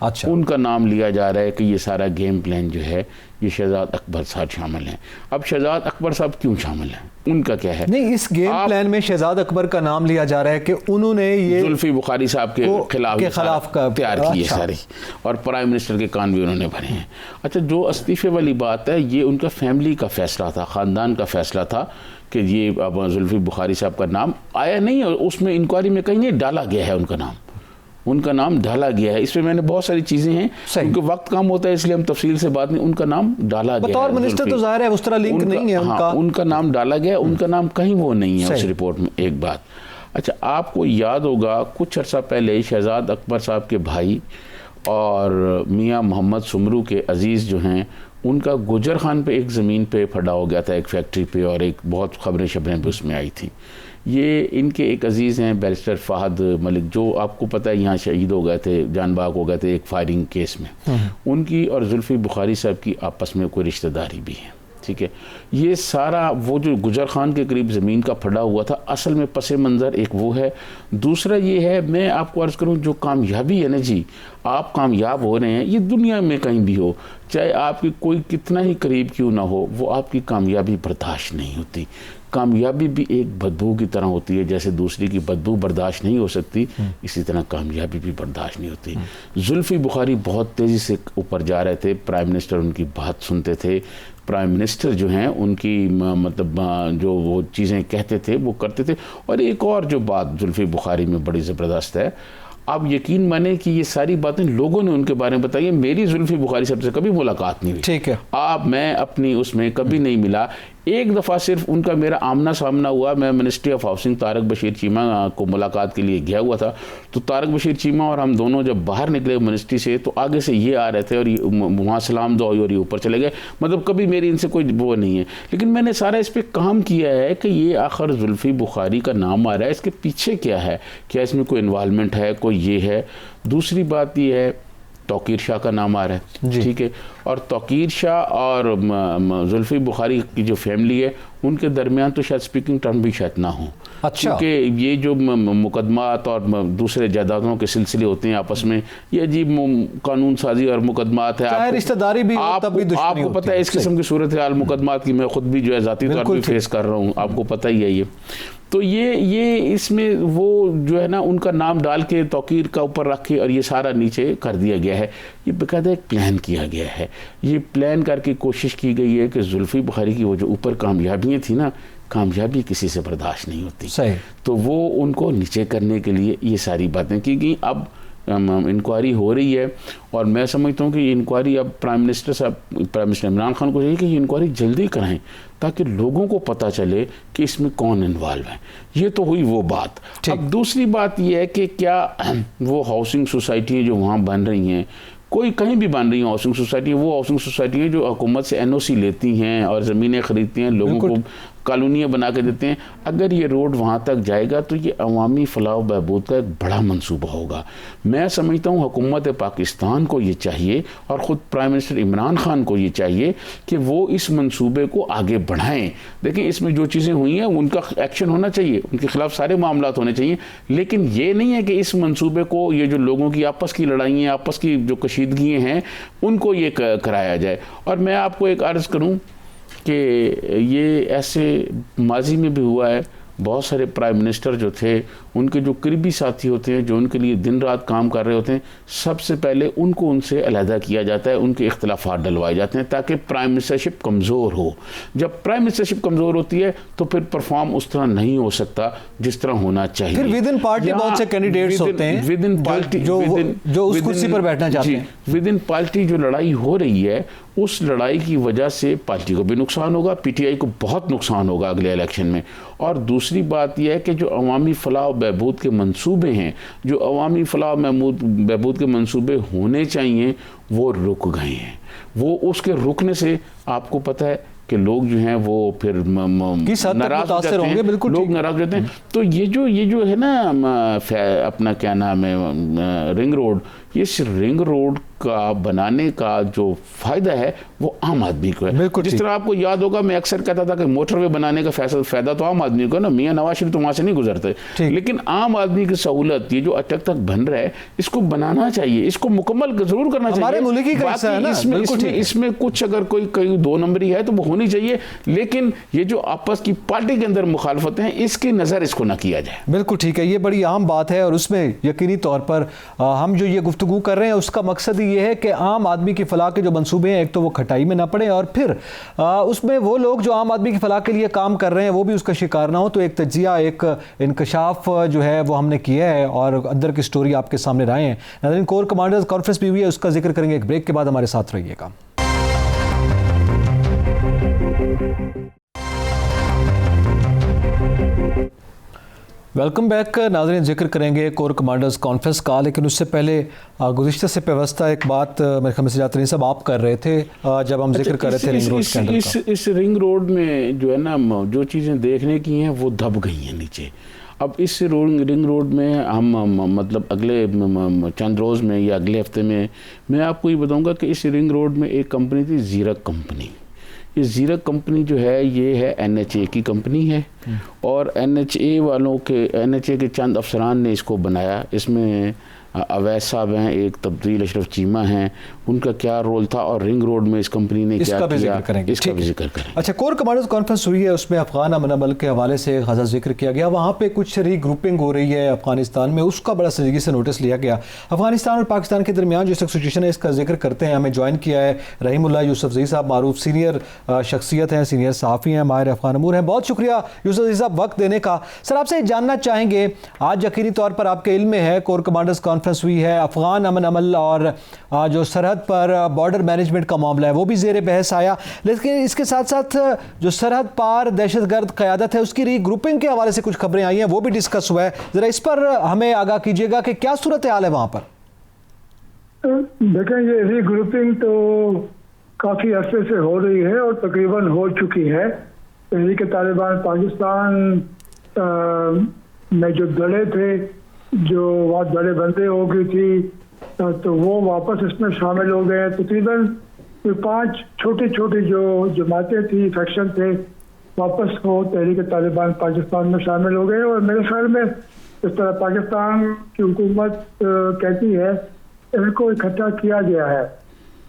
اچھا، ان کا نام لیا جا رہا ہے کہ یہ سارا گیم پلان جو ہے یہ شہزاد اکبر صاحب شامل ہیں. اب شہزاد اکبر صاحب کیوں شامل ہیں, ان کا کیا ہے؟ نہیں اس گیم پلان میں شہزاد اکبر کا نام لیا جا رہا ہے کہ انہوں نے یہ زلفی بخاری صاحب کے خلاف تیار کی ہے ساری, اور پرائم منسٹر کے کان بھی انہوں نے بھرے ہیں. اچھا, جو استعفے والی بات ہے یہ ان کا فیملی کا فیصلہ تھا, خاندان کا فیصلہ تھا کہ یہ اب زلفی بخاری صاحب کا نام آیا نہیں, اور اس میں انکوائری میں کہیں نہیں ڈالا گیا ہے ان کا نام ڈالا گیا ہے. اس میں نے بہت ساری چیزیں ہیں کیونکہ وقت کم ہوتا ہے اس لیے ہم تفصیل سے بات نہیں, ان کا نام ڈالا گیا ہے. بطور منسٹر تو ظاہر ہے اس طرح لنک نہیں ہے ان کا نام ڈالا گیا, ان کا نام کہیں وہ نہیں ہے اس رپورٹ میں. ایک بات, اچھا آپ کو یاد ہوگا کچھ عرصہ پہلے شہزاد اکبر صاحب کے بھائی اور میاں محمد سمرو کے عزیز جو ہیں ان کا گجر خان پہ ایک زمین پہ پھڑا ہو گیا تھا, ایک فیکٹری پہ, اور ایک بہت خبریں بھی اس میں آئی تھیں. یہ ان کے ایک عزیز ہیں بیرسٹر فہد ملک, جو آپ کو پتہ ہے یہاں شہید ہو گئے تھے, جان باغ ہو گئے تھے ایک فائرنگ کیس میں. ان کی اور زلفی بخاری صاحب کی آپس میں کوئی رشتہ داری بھی ہے, ٹھیک ہے. یہ سارا وہ جو گجر خان کے قریب زمین کا پھڑا ہوا تھا اصل میں پس منظر ایک وہ ہے. دوسرا یہ ہے, میں آپ کو عرض کروں جو کامیابی ہے نا جی, آپ کامیاب ہو رہے ہیں یہ دنیا میں کہیں بھی ہو, چاہے آپ کی کوئی کتنا ہی قریب کیوں نہ ہو, وہ آپ کی کامیابی برداشت نہیں ہوتی. کامیابی بھی ایک بدبو کی طرح ہوتی ہے, جیسے دوسری کی بدبو برداشت نہیں ہو سکتی اسی طرح کامیابی بھی برداشت نہیں ہوتی. زلفی بخاری بہت تیزی سے اوپر جا رہے تھے, پرائم منسٹر ان کی بات سنتے تھے, پرائم منسٹر جو ہیں ان کی مطلب جو وہ چیزیں کہتے تھے وہ کرتے تھے. اور ایک اور جو بات زلفی بخاری میں بڑی زبردست ہے, آپ یقین مانیں کہ یہ ساری باتیں لوگوں نے ان کے بارے میں بتائی. میری زلفی بخاری صاحب سے کبھی ملاقات نہیں ہوئی, ٹھیک ہے, میں اپنی اس میں کبھی نہیں ملا. ایک دفعہ صرف ان کا میرا آمنا سامنا ہوا, میں ministry of housing Tariq Bashir Cheema کو ملاقات کے لیے گیا ہوا تھا, تو طارق بشیر چیمہ اور ہم دونوں جب باہر نکلے منسٹری سے تو آگے سے یہ آ رہے تھے اور وہاں سلام دعا ہوئی اور یہ اوپر چلے گئے. مطلب کبھی میری ان سے کوئی وہ نہیں ہے, لیکن میں نے سارا اس پہ کام کیا ہے کہ یہ آخر زلفی بخاری کا نام آ رہا ہے, اس کے پیچھے کیا ہے, کیا اس میں کوئی انوالومنٹ ہے, کوئی یہ ہے. دوسری بات یہ ہے توقیر شاہ کا نام آ رہا ہے, ٹھیک ہے, اور توقیر شاہ اور زلفی بخاری کی جو فیملی ہے ان کے درمیان تو شاید سپیکنگ ٹرم بھی شاید نہ ہوں. اچھا, کیونکہ یہ جو مقدمات اور دوسرے جائیدادوں کے سلسلے ہوتے ہیں آپس میں, یہ عجیب قانون سازی اور مقدمات ہے, رشتہ داری بھی آپ کو پتہ ہے اس قسم کی صورتحال مقدمات کی میں خود بھی جو ہے ذاتی طور پہ فیس کر رہا ہوں, آپ کو پتہ ہی ہے یہ. تو یہ اس میں وہ جو ہے نا ان کا نام ڈال کے توقیر کا اوپر رکھ کے اور یہ سارا نیچے کر دیا گیا ہے. یہ باقاعدہ ایک پلان کیا گیا ہے, یہ پلان کر کے کوشش کی گئی ہے کہ زلفی بخاری کی وہ جو اوپر کامیابیاں تھیں نا, کامیابی کسی سے برداشت نہیں ہوتی, تو وہ ان کو نیچے کرنے کے لیے یہ ساری باتیں کی گئی. اب انکوائری ہو رہی ہے اور میں سمجھتا ہوں کہ یہ انکوائری اب پرائم منسٹر عمران خان کو چاہیے کہ یہ انکوائری جلدی کریں تاکہ لوگوں کو پتہ چلے کہ اس میں کون انوالو ہے. یہ تو ہوئی وہ بات. اب دوسری بات یہ ہے کہ کیا وہ ہاؤسنگ سوسائٹیاں جو وہاں بن رہی ہیں, کوئی کہیں بھی بن رہی ہیں ہاؤسنگ سوسائٹی, وہ ہاؤسنگ سوسائٹی ہیں جو حکومت سے NOC لیتی ہیں اور زمینیں خریدتی ہیں, لوگوں کو کالونیاں بنا کے دیتے ہیں. اگر یہ روڈ وہاں تک جائے گا تو یہ عوامی فلاح و بہبود کا ایک بڑا منصوبہ ہوگا. میں سمجھتا ہوں حکومت پاکستان کو یہ چاہیے اور خود پرائم منسٹر عمران خان کو یہ چاہیے کہ وہ اس منصوبے کو آگے بڑھائیں. دیکھیں اس میں جو چیزیں ہوئی ہیں ان کا ایکشن ہونا چاہیے, ان کے خلاف سارے معاملات ہونے چاہیے, لیکن یہ نہیں ہے کہ اس منصوبے کو یہ جو لوگوں کی آپس کی لڑائیاں, آپس کی جو کشیدگیاں ہیں ان کو یہ کرایا جائے. اور میں آپ کو ایک عرض کروں کہ یہ ایسے ماضی میں بھی ہوا ہے, بہت سارے پرائم منسٹر جو تھے ان کے جو قریبی ساتھی ہوتے ہیں جو ان کے لیے دن رات کام کر رہے ہوتے ہیں, سب سے پہلے ان سے علیحدہ کیا جاتا ہے, ان کے اختلافات ڈلوائے جاتے ہیں تاکہ پرائم منسٹرشپ کمزور ہو. جب پرائم منسٹرشپ کمزور ہوتی ہے تو پھر پرفارم اس طرح نہیں ہو سکتا جس طرح ہونا چاہیے. پھر ود ان پارٹی بہت سے کینڈیڈیٹس ہوتے ہیں ود ان پارٹی جو اس کرسی پر بیٹھنا چاہتے ہیں. ود ان پارٹی جو لڑائی ہو رہی ہے اس لڑائی کی وجہ سے پارٹی کو بھی نقصان ہوگا, PTI کو بہت نقصان ہوگا اگلے الیکشن میں. اور دوسری بات یہ ہے کہ جو عوامی فلاح و بہبود کے منصوبے ہیں, جو عوامی فلاح و بہبود کے منصوبے ہونے چاہیے وہ رک گئے ہیں. وہ اس کے رکنے سے آپ کو پتہ ہے کہ لوگ جو ہیں وہ پھر ناراض ہو جاتے ہیں, لوگ ناراض ہو جاتے ہیں. تو یہ جو ہے نا اپنا کیا نام ہے رنگ روڈ, اس رنگ روڈ کا بنانے کا جو فائدہ ہے وہ عام آدمی کو ہے. جس طرح آپ کو یاد ہوگا میں اکثر کہتا تھا کہ موٹر وے بنانے کا فائدہ تو عام آدمی کو ہے نا, میاں نواز شریف تو وہاں سے نہیں گزرتے, لیکن عام آدمی کی سہولت یہ جو اٹک تک بن رہا ہے اس کو بنانا چاہیے, اس کو مکمل ضرور کرنا چاہیے. اس میں کچھ اگر کوئی دو نمبری ہے تو وہ ہونی چاہیے, لیکن یہ جو آپس کی پارٹی کے اندر مخالفت ہیں اس کی نظر اس کو نہ کیا جائے. بالکل ٹھیک ہے, یہ بڑی اہم بات ہے, اور اس میں یقینی طور پر ہم جو یہ گفتگو کر رہے ہیں اس کا مقصد یہ ہے کہ عام آدمی کی فلاح کے جو منصوبے ہیں ایک تو وہ کھٹائی میں نہ پڑیں, اور پھر اس میں وہ لوگ جو عام آدمی کی فلاح کے لیے کام کر رہے ہیں وہ بھی اس کا شکار نہ ہو. تو ایک تجزیہ, ایک انکشاف جو ہے وہ ہم نے کیا ہے اور اندر کی سٹوری آپ کے سامنے لائے ہیں. ناظرین, کور کمانڈرز کانفرنس بھی ہوئی ہے, اس کا ذکر کریں گے ایک بریک کے بعد, ہمارے ساتھ رہیے گا. Welcome back. ناظرین, ذکر کریں گے کور کمانڈرز کانفرنس کا, لیکن اس سے پہلے گزشتہ سے پیوستہ ایک بات میرے خیال میں سجاد ترین صاحب آپ کر رہے تھے جب ہم ذکر کر رہے تھے رنگ روڈ اسکینڈل کا. اس رنگ روڈ میں جو ہے نا جو چیزیں دیکھنے کی ہیں وہ دب گئی ہیں نیچے. اب اس رنگ روڈ میں ہم مطلب اگلے چند روز میں یا اگلے ہفتے میں آپ کو یہ بتاؤں گا کہ اس رنگ روڈ میں ایک کمپنی تھی زیرک کمپنی. یہ زیرک کمپنی جو ہے یہ ہے NHA کی کمپنی ہے, اور NHA کے چند افسران نے اس کو بنایا. اس میں اویس صاحب ہیں, ایک تبدیل اشرف چیمہ ہیں, ان کا کیا رول تھا اور رنگ روڈ میں اس کمپنی نے کیا کیا, اس کا بھی ذکر کریں. اچھا, کور کمانڈرز کانفرنس ہوئی ہے, اس میں افغان امن عمل کے حوالے سے خاصا ذکر کیا گیا. وہاں پہ کچھ ری گروپنگ ہو رہی ہے افغانستان میں, اس کا بڑا سنجیدگی سے نوٹس لیا گیا. افغانستان اور پاکستان کے درمیان جو سچویشن ہے اس کا ذکر کرتے ہیں. ہمیں جوائن کیا ہے رحیم اللہ یوسفزئی صاحب, معروف سینئر شخصیت ہیں, سینئر صحافی ہیں, ماہر افغان امور ہیں. بہت شکریہ یوسفزئی صاحب وقت دینے کا. سر, آپ سے جاننا چاہیں گے, آج یقینی طور پر آپ کے علم میں ہے کور کمانڈرز کانفرنس ہوئی ہے, افغان امن عمل اور جو سرحد پر بارڈر مینجمنٹ کا معاملہ ہے وہ بھی زیر بحث آیا, لیکن اس کے ساتھ ساتھ جو سرحد پار دہشت گرد قیادت ہے اس کی ری گروپنگ کے حوالے سے کچھ خبریں آئی ہیں, وہ بھی ڈسکس ہوا ہے. ذرا اس پر ہمیں آگاہ کیجیے گا کہ کیا صورتحال ہے وہاں پر. دیکھیں, یہ ری گروپنگ تو کافی عرصے سے ہو رہی ہے اور تقریباً ہو چکی ہے. تحریک طالبان پاکستان میں جو دڑے تھے, جو وہاں دڑے بندی ہو گئی تھی, تو وہ واپس اس میں شامل ہو گئے. تقریباً 5 چھوٹی جو جماعتیں تھیں, فیکشن تھے, واپس وہ تحریک طالبان پاکستان میں شامل ہو گئے. اور میرے خیال میں اس طرح پاکستان کی حکومت کہتی ہے ان کو اکٹھا کیا گیا ہے.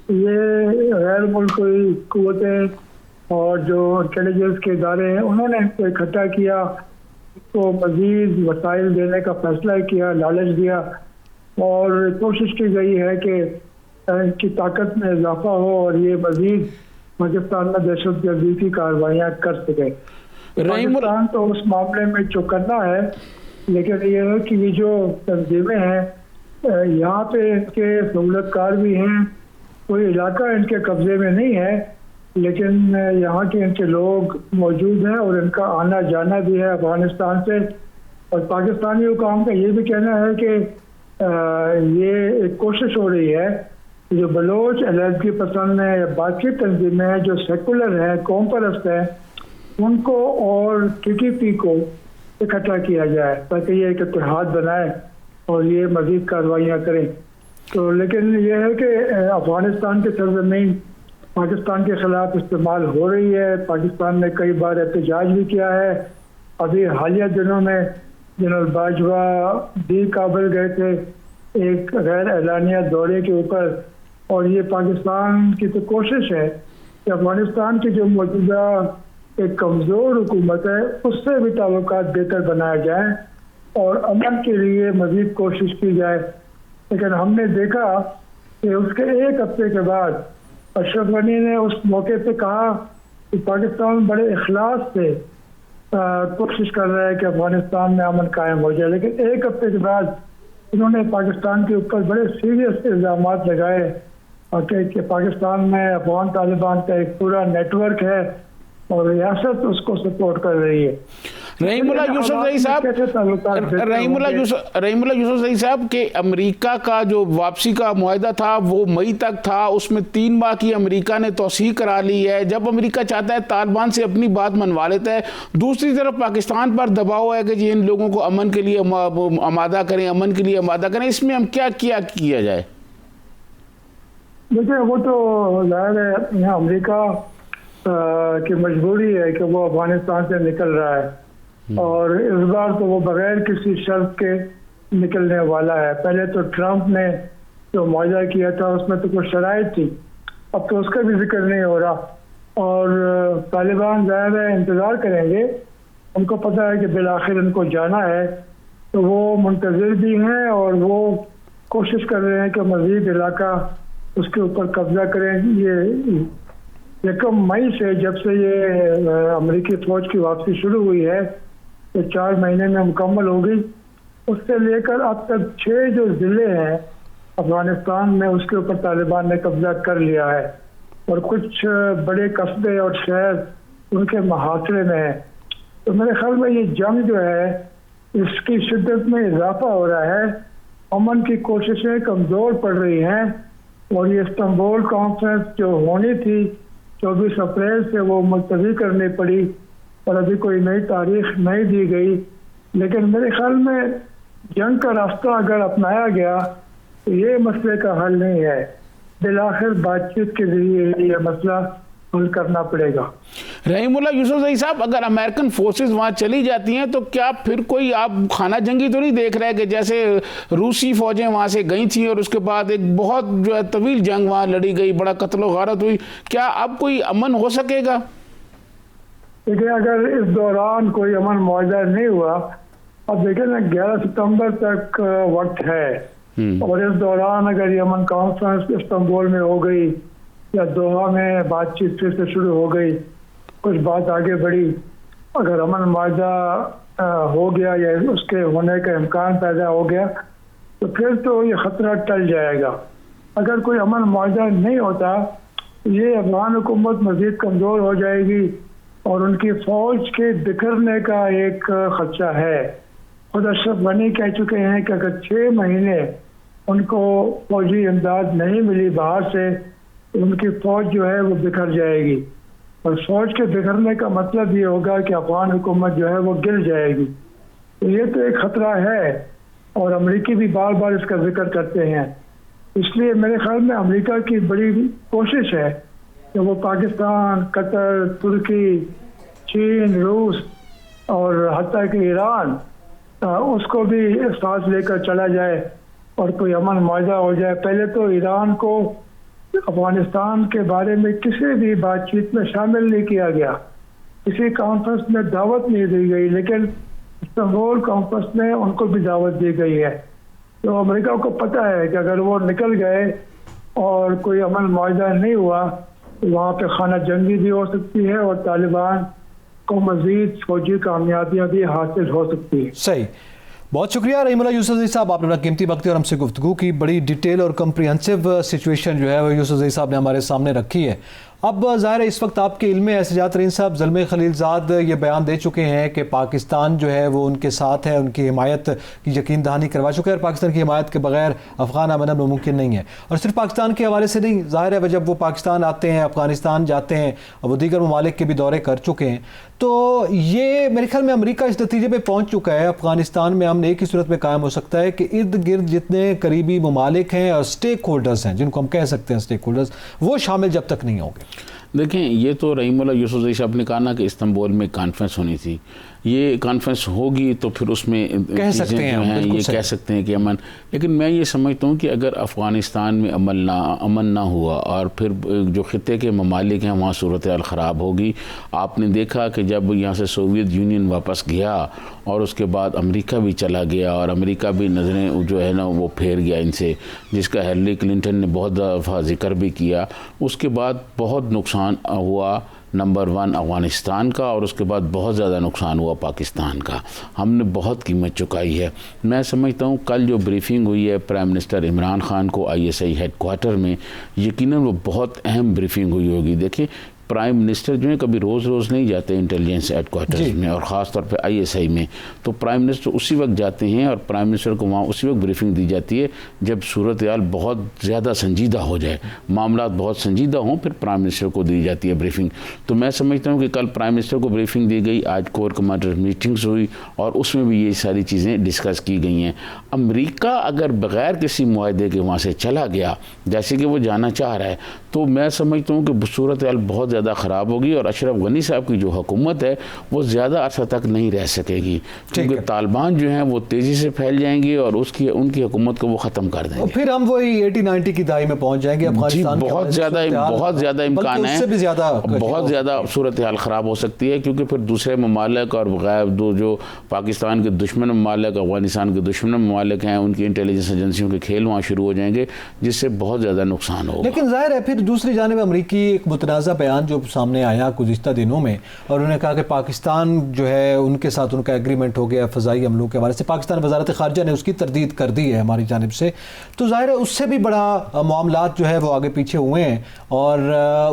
یہ غیر ملکی قوتیں اور جو انٹیلیجنس کے ادارے ہیں انہوں نے ان کو اکٹھا کیا, کو مزید وسائل دینے کا فیصلہ کیا, لالچ دیا, اور کوشش کی گئی ہے کہ ان کی طاقت میں اضافہ ہو اور یہ مزید پاکستان میں دہشت گردی کی کارروائیاں کر سکے. پاکستان تو اس معاملے میں چوکنا ہے, لیکن یہ ہے کہ یہ جو تنظیمیں ہیں یہاں پہ ان کے سہولت کار بھی ہیں, کوئی علاقہ ان کے قبضے میں نہیں ہے, لیکن یہاں کے ان کے لوگ موجود ہیں اور ان کا آنا جانا بھی ہے افغانستان سے. اور پاکستانی حکام کا یہ بھی کہنا ہے کہ یہ ایک کوشش ہو رہی ہے جو بلوچ علیحدگی پسند ہیں یا باقی تنظیمیں ہیں جو سیکولر ہیں, قوم پرست ہیں, ان کو اور TTP کو اکٹھا کیا جائے تاکہ یہ ایک اتحاد بنائے اور یہ مزید کارروائیاں کریں. تو لیکن یہ ہے کہ افغانستان کی سرزمین پاکستان کے خلاف استعمال ہو رہی ہے. پاکستان نے کئی بار احتجاج بھی کیا ہے. ابھی حالیہ دنوں میں جنرل باجوہ بھی کابل گئے تھے ایک غیر اعلانیہ دورے کے اوپر, اور یہ پاکستان کی تو کوشش ہے کہ افغانستان کی جو موجودہ ایک کمزور حکومت ہے اس سے بھی تعلقات بہتر بنائے جائیں اور امن کے لیے مزید کوشش کی جائے. لیکن ہم نے دیکھا کہ اس کے 1 ہفتے کے بعد اشرف غنی نے اس موقع پہ کہا کہ پاکستان بڑے اخلاص سے کوشش کر رہا ہے کہ افغانستان میں امن قائم ہو جائے, لیکن 1 ہفتے کے بعد انہوں نے پاکستان کے اوپر بڑے سیریس الزامات لگائے اور کہ پاکستان میں افغان طالبان کا ایک پورا نیٹ ورک ہے اور ریاست اس کو سپورٹ کر رہی ہے. رحیم اللہ یوسف زئی صاحب کہ امریکہ کا جو واپسی کا معاہدہ تھا وہ مئی تک تھا، اس میں 3 ماہ کی امریکہ نے توسیع کرا لی ہے۔ جب امریکہ چاہتا ہے طالبان سے اپنی بات منوا لیتا ہے، دوسری طرف پاکستان پر دباؤ ہے کہ جی ان لوگوں کو امن کے لیے آمادہ کریں، امن کے لیے آمادہ کریں، اس میں ہم کیا جائے؟ دیکھیں وہ تو ظاہر ہے امریکہ کی مجبوری ہے کہ وہ افغانستان سے نکل رہا ہے، اور اس بار تو وہ بغیر کسی شرط کے نکلنے والا ہے۔ پہلے تو ٹرمپ نے جو معاہدہ کیا تھا اس میں تو کچھ شرائط تھی، اب تو اس کا بھی ذکر نہیں ہو رہا، اور طالبان ظاہر ہے انتظار کریں گے، ان کو پتہ ہے کہ بالآخر ان کو جانا ہے، تو وہ منتظر بھی ہیں اور وہ کوشش کر رہے ہیں کہ مزید علاقہ اس کے اوپر قبضہ کریں۔ یہ 1 مئی سے جب سے یہ امریکی فوج کی واپسی شروع ہوئی ہے، یہ 4 مہینے میں مکمل ہو گئی، اس سے لے کر اب تک 6 جو ضلع ہیں افغانستان میں اس کے اوپر طالبان نے قبضہ کر لیا ہے، اور کچھ بڑے قصبے اور شہر ان کے محاصرے میں ہیں۔ تو میرے خیال میں یہ جنگ جو ہے اس کی شدت میں اضافہ ہو رہا ہے، امن کی کوششیں کمزور پڑ رہی ہیں، اور یہ استنبول کانفرنس جو ہونی تھی 24 اپریل سے وہ ملتوی کرنی پڑی، اور ابھی کوئی نئی تاریخ نہیں دی گئی۔ لیکن میرے خیال میں جنگ کا راستہ اگر اپنایا گیا تو یہ مسئلے کا حل نہیں ہے، بالآخر بات چیت کے ذریعے یہ مسئلہ حل کرنا پڑے گا۔ رحیم اللہ یوسف زئی صاحب، اگر امریکن فورسز وہاں چلی جاتی ہیں تو کیا پھر کوئی آپ خانہ جنگی تو نہیں دیکھ رہے کہ جیسے روسی فوجیں وہاں سے گئی تھیں اور اس کے بعد ایک بہت جو ہے طویل جنگ وہاں لڑی گئی، بڑا قتل و غارت ہوئی، کیا اب کوئی امن ہو سکے گا؟ دیکھیں اگر اس دوران کوئی امن معاہدہ نہیں ہوا، اب دیکھیں نا 11 ستمبر تک وقت ہے، اور اس دوران اگر یہ امن کانفرنس استنبول میں ہو گئی یا دوحہ میں بات چیت پھر سے شروع ہو گئی، کچھ بات آگے بڑھی، اگر امن معاہدہ ہو گیا یا اس کے ہونے کا امکان پیدا ہو گیا، تو پھر تو یہ خطرہ ٹل جائے گا۔ اگر کوئی امن معاہدہ نہیں ہوتا، یہ افغان حکومت مزید کمزور ہو جائے گی، اور ان کی فوج کے بکھرنے کا ایک خدشہ ہے۔ خود اشرف غنی کہہ چکے ہیں کہ اگر 6 مہینے ان کو فوجی امداد نہیں ملی باہر سے، ان کی فوج جو ہے وہ بکھر جائے گی، اور فوج کے بکھرنے کا مطلب یہ ہوگا کہ افغان حکومت جو ہے وہ گر جائے گی۔ تو یہ تو ایک خطرہ ہے، اور امریکی بھی بار بار اس کا ذکر کرتے ہیں۔ اس لیے میرے خیال میں امریکہ کی بڑی کوشش ہے کہ وہ پاکستان، قطر، ترکی، چین، روس اور حتیٰ کہ ایران اس کو بھی ساتھ لے کر چلا جائے اور کوئی امن معاہدہ ہو جائے۔ پہلے تو ایران کو افغانستان کے بارے میں کسی بھی بات چیت میں شامل نہیں کیا گیا، کسی کانفرنس میں دعوت نہیں دی گئی، لیکن استنبول کانفرنس میں ان کو بھی دعوت دی گئی ہے۔ تو امریکہ کو پتہ ہے کہ اگر وہ نکل گئے اور کوئی امن معاہدہ نہیں ہوا تو وہاں پہ خانہ جنگی بھی ہو سکتی ہے، اور طالبان کو مزید فوجی کامیابیاں بھی حاصل ہو سکتی ہے۔ صحیح، بہت شکریہ رحیم اللہ یوسف زئی صاحب، آپ نے اپنا قیمتی وقت اور ہم سے گفتگو کی، بڑی ڈیٹیل اور کمپریہنسو سچویشن جو ہے وہ یوسف زئی صاحب نے ہمارے سامنے رکھی ہے۔ اب ظاہر ہے اس وقت آپ کے علم میں سجاد ترین صاحب زلمے خلیل زاد یہ بیان دے چکے ہیں کہ پاکستان جو ہے وہ ان کے ساتھ ہے، ان کی حمایت کی یقین دہانی کروا چکے ہیں، اور پاکستان کی حمایت کے بغیر افغان امن ممکن نہیں ہے۔ اور صرف پاکستان کے حوالے سے نہیں، ظاہر ہے جب وہ پاکستان آتے ہیں، افغانستان جاتے ہیں، وہ دیگر ممالک کے بھی دورے کر چکے ہیں، تو یہ میرے خیال میں امریکہ اس نتیجے پہ پہنچ چکا ہے افغانستان میں امن ایک ہی صورت میں قائم ہو سکتا ہے کہ ارد گرد جتنے قریبی ممالک ہیں اور سٹیک ہولڈرز ہیں، جن کو ہم کہہ سکتے ہیں سٹیک ہولڈرز، وہ شامل جب تک نہیں ہوں گے۔ دیکھیں یہ تو رحیم اللہ یوسف زئی صاحب نے کہا نا کہ استنبول میں کانفرنس ہونی تھی، یہ کانفرنس ہوگی تو پھر اس میں کہہ سکتے ہیں یہ کہہ سکتے ہیں کہ امن، لیکن میں یہ سمجھتا ہوں کہ اگر افغانستان میں امن نہ ہوا اور پھر جو خطے کے ممالک ہیں وہاں صورتحال خراب ہوگی۔ آپ نے دیکھا کہ جب یہاں سے سوویت یونین واپس گیا اور اس کے بعد امریکہ بھی چلا گیا، اور امریکہ بھی نظریں جو ہے نا وہ پھیر گیا ان سے، جس کا ہیلری کلنٹن نے بہت دفعہ ذکر بھی کیا، اس کے بعد بہت نقصان ہوا نمبر 1 افغانستان کا، اور اس کے بعد بہت زیادہ نقصان ہوا پاکستان کا، ہم نے بہت قیمت چکائی ہے۔ میں سمجھتا ہوں کل جو بریفنگ ہوئی ہے پرائم منسٹر عمران خان کو ISI ہیڈ کوارٹر میں، یقیناً وہ بہت اہم بریفنگ ہوئی ہوگی۔ دیکھیں پرائم منسٹر جو ہیں کبھی روز نہیں جاتے انٹیلیجنس ہیڈ کوارٹرز میں، اور خاص طور پہ ISI میں. تو پرائم منسٹر اسی وقت جاتے ہیں اور پرائم منسٹر کو وہاں اسی وقت بریفنگ دی جاتی ہے جب صورتحال بہت زیادہ سنجیدہ ہو جائے، معاملات بہت سنجیدہ ہوں، پھر پرائم منسٹر کو دی جاتی ہے بریفنگ. تو میں سمجھتا ہوں کہ کل پرائم منسٹر کو بریفنگ دی گئی، آج کور کمانڈر میٹنگز ہوئی اور اس میں بھی یہ ساری چیزیں ڈسکس کی گئی ہیں. امریکہ اگر بغیر کسی معاہدے کے وہاں سے چلا گیا جیسے کہ وہ جانا چاہ رہا ہے تو میں سمجھتا ہوں کہ صورتحال بہت زیادہ خراب ہوگی اور اشرف غنی صاحب کی جو حکومت ہے وہ زیادہ عرصہ تک نہیں رہ سکے گی، کیونکہ طالبان جو ہیں وہ تیزی سے پھیل جائیں گے اور ان کی حکومت کو وہ ختم کر دیں گے. پھر ہم وہی 80-90 کی دہائی میں پہنچ جائیں گے. افغانستان بہت زیادہ امکان ہے، بہت زیادہ صورتحال خراب ہو سکتی ہے، کیونکہ پھر دوسرے ممالک اور جو پاکستان کے دشمن ممالک، افغانستان کے دشمن ممالک ہیں، ان کی انٹیلیجنس ایجنسیوں کے کھیل وہاں شروع ہو جائیں گے جس سے بہت زیادہ نقصان ہوگا. لیکن ظاہر ہے پھر دوسری جانب امریکی ایک متنازع بیان جو سامنے آیا گزشتہ دنوں میں، اور انہوں نے کہا کہ پاکستان جو ہے ان کے ساتھ ان کا ایگریمنٹ ہو گیا فضائی حملوں کے حوالے سے. پاکستان وزارت خارجہ نے اس کی تردید کر دی ہے ہماری جانب سے. تو ظاہر ہے اس سے بھی بڑا معاملات جو ہے وہ آگے پیچھے ہوئے ہیں اور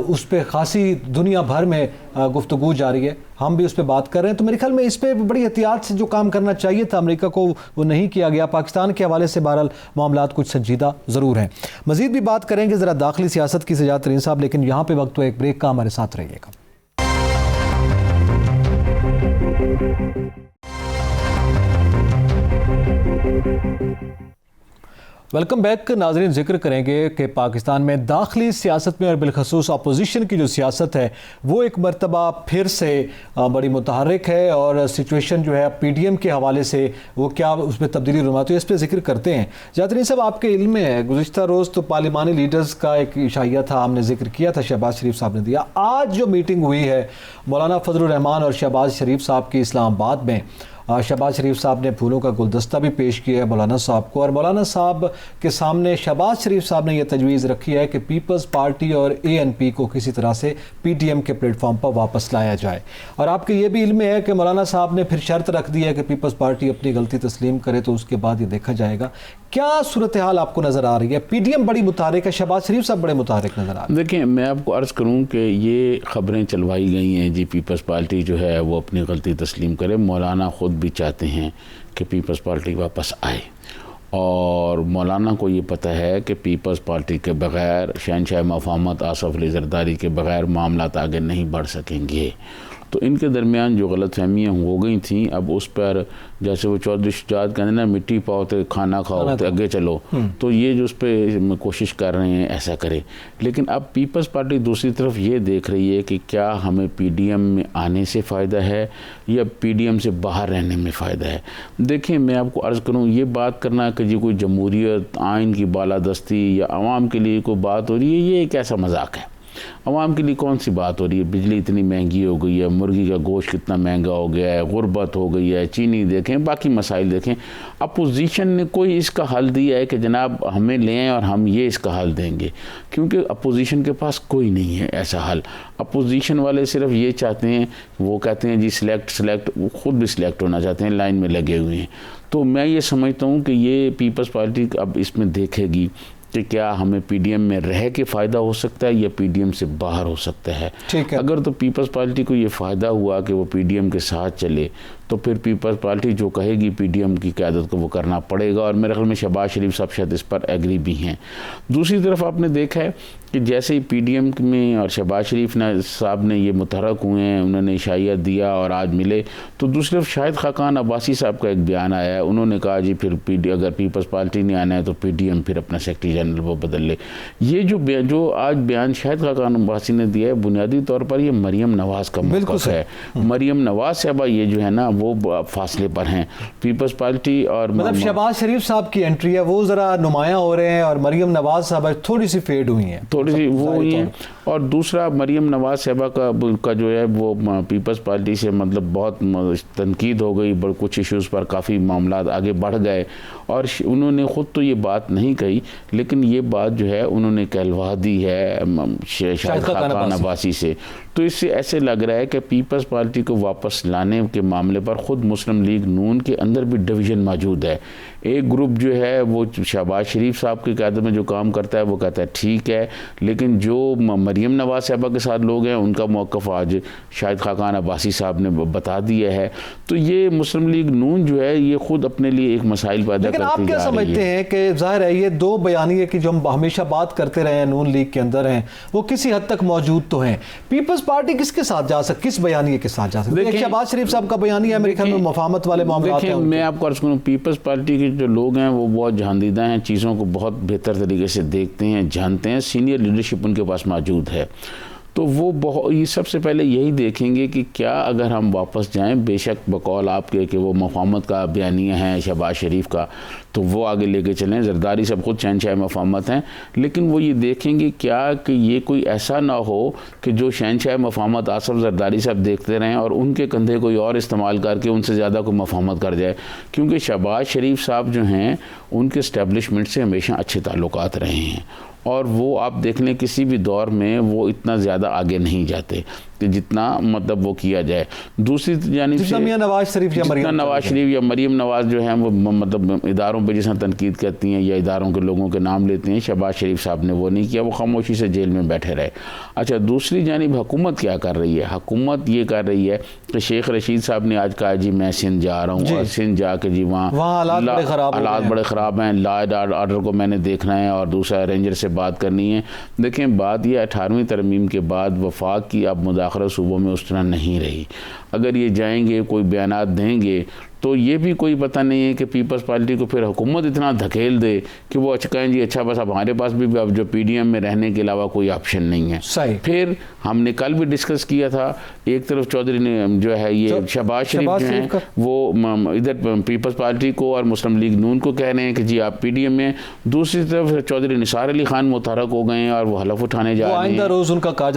اس پہ خاصی دنیا بھر میں گفتگو جاری ہے، ہم بھی اس پہ بات کر رہے ہیں. تو میرے خیال میں اس پہ بڑی احتیاط سے جو کام کرنا چاہیے تھا امریکہ کو وہ نہیں کیا گیا. پاکستان کے حوالے سے بہرحال معاملات کچھ سنجیدہ ضرور ہیں. مزید بھی بات کریں گے ذرا داخلی سیاست کی سجاد ترین صاحب، لیکن یہاں پہ وقت تو ایک بریک کا، ہمارے ساتھ رہیے گا. Welcome back. ناظرین، ذکر کریں گے کہ پاکستان میں داخلی سیاست میں اور بالخصوص اپوزیشن کی جو سیاست ہے وہ ایک مرتبہ پھر سے بڑی متحرک ہے، اور سچویشن جو ہے PDM کے حوالے سے وہ کیا اس میں تبدیلی رونماتی ہے اس پہ ذکر کرتے ہیں. جاترین صاحب، آپ کے علم میں ہے گزشتہ روز تو پارلیمانی لیڈرز کا ایک عشائیہ تھا، ہم نے ذکر کیا تھا، شہباز شریف صاحب نے دیا. آج جو میٹنگ ہوئی ہے مولانا فضل الرحمان اور شہباز شریف صاحب کی اسلام آباد میں، شہباز شریف صاحب نے پھولوں کا گلدستہ بھی پیش کیا ہے مولانا صاحب کو، اور مولانا صاحب کے سامنے شہباز شریف صاحب نے یہ تجویز رکھی ہے کہ پیپلز پارٹی اور ANP کو کسی طرح سے PDM کے پلیٹ فارم پر واپس لایا جائے. اور آپ کے یہ بھی علم ہے کہ مولانا صاحب نے پھر شرط رکھ دی ہے کہ پیپلز پارٹی اپنی غلطی تسلیم کرے تو اس کے بعد یہ دیکھا جائے گا. کیا صورتحال آپ کو نظر آ رہی ہے؟ PDM بڑی متحرک ہے، شہباز شریف صاحب بڑے متحرک نظر آ رہے ہیں. دیکھیں، میں آپ کو عرض کروں کہ یہ خبریں چلوائی گئی ہیں پیپلز پارٹی جو ہے وہ اپنی غلطی تسلیم کرے. مولانا خود بھی چاہتے ہیں کہ پیپلز پارٹی واپس آئے، اور مولانا کو یہ پتہ ہے کہ پیپلز پارٹی کے بغیر، شہنشاہ مفاہمت آصف علی زرداری کے بغیر معاملات آگے نہیں بڑھ سکیں گے. تو ان کے درمیان جو غلط فہمیاں ہو گئی تھیں، اب اس پر جیسے وہ چودھری شجاعت کہتے ہیں نا، مٹی پاؤ تے کھانا کھاؤ تے آگے چلو، تو یہ جو اس پہ کوشش کر رہے ہیں ایسا کرے. لیکن اب پیپلز پارٹی دوسری طرف یہ دیکھ رہی ہے کہ کیا ہمیں PDM میں آنے سے فائدہ ہے یا PDM سے باہر رہنے میں فائدہ ہے. دیکھیں، میں آپ کو عرض کروں، یہ بات کرنا کہ جی کوئی جمہوریت، آئین کی بالادستی یا عوام کے لیے کوئی بات ہو رہی ہے، یہ ایک ایسا مذاق ہے. عوام کے لیے کون سی بات ہو رہی ہے؟ بجلی اتنی مہنگی ہو گئی ہے، مرغی کا گوشت کتنا مہنگا ہو گیا ہے، غربت ہو گئی ہے، چینی دیکھیں، باقی مسائل دیکھیں. اپوزیشن نے کوئی اس کا حل دیا ہے کہ جناب ہمیں لیں اور ہم یہ اس کا حل دیں گے؟ کیونکہ اپوزیشن کے پاس کوئی نہیں ہے ایسا حل. اپوزیشن والے صرف یہ چاہتے ہیں، وہ کہتے ہیں جی سلیکٹ، وہ خود بھی سلیکٹ ہونا چاہتے ہیں، لائن میں لگے ہوئے ہیں. تو میں یہ سمجھتا ہوں کہ یہ پیپلز پارٹی اب اس میں دیکھے گی کہ کیا ہمیں PDM میں رہ کے فائدہ ہو سکتا ہے یا PDM سے باہر ہو سکتا ہے. اگر تو پیپلز پارٹی کو یہ فائدہ ہوا کہ وہ PDM کے ساتھ چلے تو پھر پیپلز پارٹی جو کہے گی PDM کی قیادت کو وہ کرنا پڑے گا، اور میرے خیال میں شہباز شریف صاحب شاید اس پر ایگری بھی ہیں. دوسری طرف آپ نے دیکھا ہے کہ جیسے ہی PDM میں اور شہباز شریف صاحب نے یہ متحرک ہوئے ہیں، انہوں نے عشائیہ دیا اور آج ملے، تو دوسری طرف شاہد خاقان عباسی صاحب کا ایک بیان آیا ہے. انہوں نے کہا جی پھر اگر پیپلز پارٹی نہیں آنا ہے تو PDM پھر اپنا سیکرٹری جنرل وہ بدل لے. یہ جو آج بیان شاہد خاقان عباسی نے دیا ہے، بنیادی طور پر یہ مریم نواز کا موقف ہے. مریم نواز صاحبہ یہ جو ہے نا وہ فاصلے پر ہیں پیپلز پارٹی اور مطلب شہباز شریف صاحب کی انٹری ہے وہ ذرا نمایاں ہو رہے ہیں، اور مریم نواز صاحبہ تھوڑی سی فیڈ ہوئی ہیں، تھوڑی سی وہ ہوئی ہیں. اور دوسرا مریم نواز صاحبہ کا جو ہے وہ پیپلز پارٹی سے مطلب بہت تنقید ہو گئی، کچھ ایشوز پر کافی معاملات آگے بڑھ گئے، اور انہوں نے خود تو یہ بات نہیں کہی لیکن یہ بات جو ہے انہوں نے کہلوا دی ہے شاہد خاقان عباسی سے. تو اس سے ایسے لگ رہا ہے کہ پیپلز پارٹی کو واپس لانے کے معاملے پر خود مسلم لیگ نون کے اندر بھی ڈویژن موجود ہے. ایک گروپ جو ہے وہ شہباز شریف صاحب کی قیادت میں جو کام کرتا ہے وہ کہتا ہے ٹھیک ہے، لیکن جو مریم نواز صاحبہ کے ساتھ لوگ ہیں ان کا موقف آج شاہد خاقان عباسی صاحب نے بتا دیا ہے. تو یہ مسلم لیگ نون جو ہے یہ خود اپنے لیے ایک مسائل پیدا کرتی جا رہی ہے. لیکن آپ کیا سمجھتے ہیں کہ ظاہر ہے یہ دو بیانیے کی جو ہم ہمیشہ بات کرتے رہے ہیں نون لیگ کے اندر ہیں وہ کسی حد تک موجود تو ہیں، پیپلز پارٹی کس کے ساتھ جا سکتی، کس بیانیے کے ساتھ جا سکتی ہے؟ شہباز شریف صاحب کا بیانیہ ہے میرے خیال میں مفاہمت والے معاملات ہیں. میں آپ کو عرض کروں پیپلز پارٹی کے جو لوگ ہیں وہ بہت جہاندیدہ ہیں، چیزوں کو بہت بہتر طریقے سے دیکھتے ہیں، جانتے ہیں، سینئر لیڈرشپ ان کے پاس موجود ہے. تو وہ یہ سب سے پہلے یہی دیکھیں گے کہ کیا اگر ہم واپس جائیں، بے شک بقول آپ کے کہ وہ مفاہمت کا بیانیہ ہے شہباز شریف کا، تو وہ آگے لے کے چلیں. زرداری صاحب خود شہنشاہ مفاہمت ہیں، لیکن وہ یہ دیکھیں گے کیا کہ یہ کوئی ایسا نہ ہو کہ جو شہنشاہ مفاہمت آصف زرداری صاحب دیکھتے رہیں اور ان کے کندھے کوئی اور استعمال کر کے ان سے زیادہ کوئی مفاہمت کر جائے. کیونکہ شہباز شریف صاحب جو ہیں ان کے اسٹیبلشمنٹ سے ہمیشہ اچھے تعلقات رہے ہیں، اور وہ آپ دیکھ لیں کسی بھی دور میں وہ اتنا زیادہ آگے نہیں جاتے کہ جتنا مطلب وہ کیا جائے. دوسری جانب سے نواز شریف یا مریم نواز جو ہیں وہ مطلب اداروں پہ جس طرح تنقید کرتی ہیں یا اداروں کے لوگوں کے نام لیتے ہیں، شہباز شریف صاحب نے وہ نہیں کیا، وہ خاموشی سے جیل میں بیٹھے رہے. اچھا دوسری جانب حکومت کیا کر رہی ہے؟ حکومت یہ کر رہی ہے کہ شیخ رشید صاحب نے آج کہا جی میں سندھ جا رہا ہوں، اور سندھ جا کے جی وہاں حالات بڑے خراب ہیں، لا اینڈ آرڈر کو میں نے دیکھنا ہے اور دوسرا رینجر سے بات کرنی ہے. دیکھیں بات یہ 18ویں ترمیم کے بعد وفاق کی اب مداخلت صوبوں میں اس طرح نہیں رہی. اگر یہ جائیں گے کوئی بیانات دیں گے تو یہ بھی کوئی پتہ نہیں ہے کہ پیپلز پارٹی کو پھر حکومت اتنا دھکیل دے کہ وہ کہیں جی اچھا بس اب ہمارے پاس بھی اب جو پی ڈی ایم میں رہنے کے علاوہ کوئی آپشن نہیں ہے. صحیح. پھر ہم نے کل بھی ڈسکس کیا تھا، ایک طرف چودھری نے جو ہے یہ شہباز شریف جو ہیں وہ ادھر پیپلز پارٹی کو اور مسلم لیگ نون کو کہہ رہے ہیں کہ جی آپ پی ڈی ایم میں، دوسری طرف چودھری نثار علی خان متحرک ہو گئے ہیں اور وہ حلف اٹھانے جا رہے ہیں، روز ان کا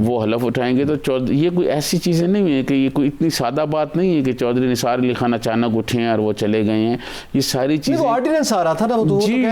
وہ حلف اٹھائیں گے. تو یہ کوئی ایسی چیزیں نہیں ہیں کہ یہ کوئی اتنی سادہ بات نہیں ہے کہ چودھری نثار علی خان اچانک اٹھے اور وہ چلے گئے ہیں. یہ ساری چیزیں آرڈیننس آ رہا تھا نا، جی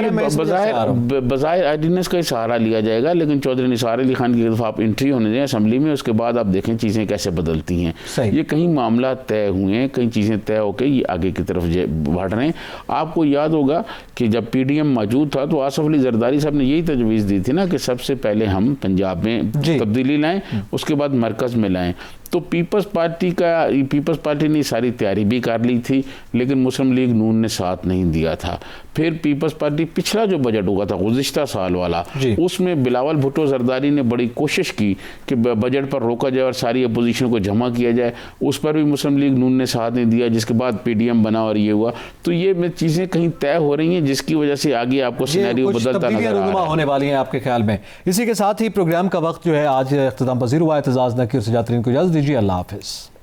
بظاہر آرڈیننس کا ہی سہارا لیا جائے گا، لیکن چودھری نثار علی خان کی دفعہ آپ انٹری ہونے دیں اسمبلی میں، اس کے بعد آپ دیکھیں چیزیں کیسے بدلتی ہیں. یہ کہیں معاملات طے ہوئے ہیں، کئی چیزیں طے ہو کے یہ آگے کی طرف بڑھ رہے ہیں. آپ کو یاد ہوگا کہ جب پی ڈی ایم موجود تھا تو آصف علی زرداری صاحب نے یہی تجویز دی تھی نا کہ سب سے پہلے ہم پنجاب میں تبدیلی لائیں، اس کے بعد مرکز میں لائیں. تو پیپلز پارٹی نے ساری تیاری بھی کر لی تھی، لیکن مسلم لیگ نون نے ساتھ نہیں دیا تھا. پھر پیپلز پارٹی پچھلا جو بجٹ ہوا تھا گزشتہ سال والا، اس میں بلاول بھٹو زرداری نے بڑی کوشش کی کہ بجٹ پر روکا جائے اور ساری اپوزیشن کو جمع کیا جائے، اس پر بھی مسلم لیگ نون نے ساتھ نہیں دیا، جس کے بعد پی ڈی ایم بنا اور یہ ہوا. تو یہ چیزیں کہیں طے ہو رہی ہیں جس کی وجہ سے آگے آپ کو سینیریو بدلتا نظر آ رہا ہے. ہونے والی ہیں آپ کے خیال میں. اسی کے ساتھ ہی پروگرام کا وقت جو ہے آج اختتام پذیر ہوا ہے. اعتزاز نقی اور سجاد ترین کو اجازت دیجیے. اللہ حافظ.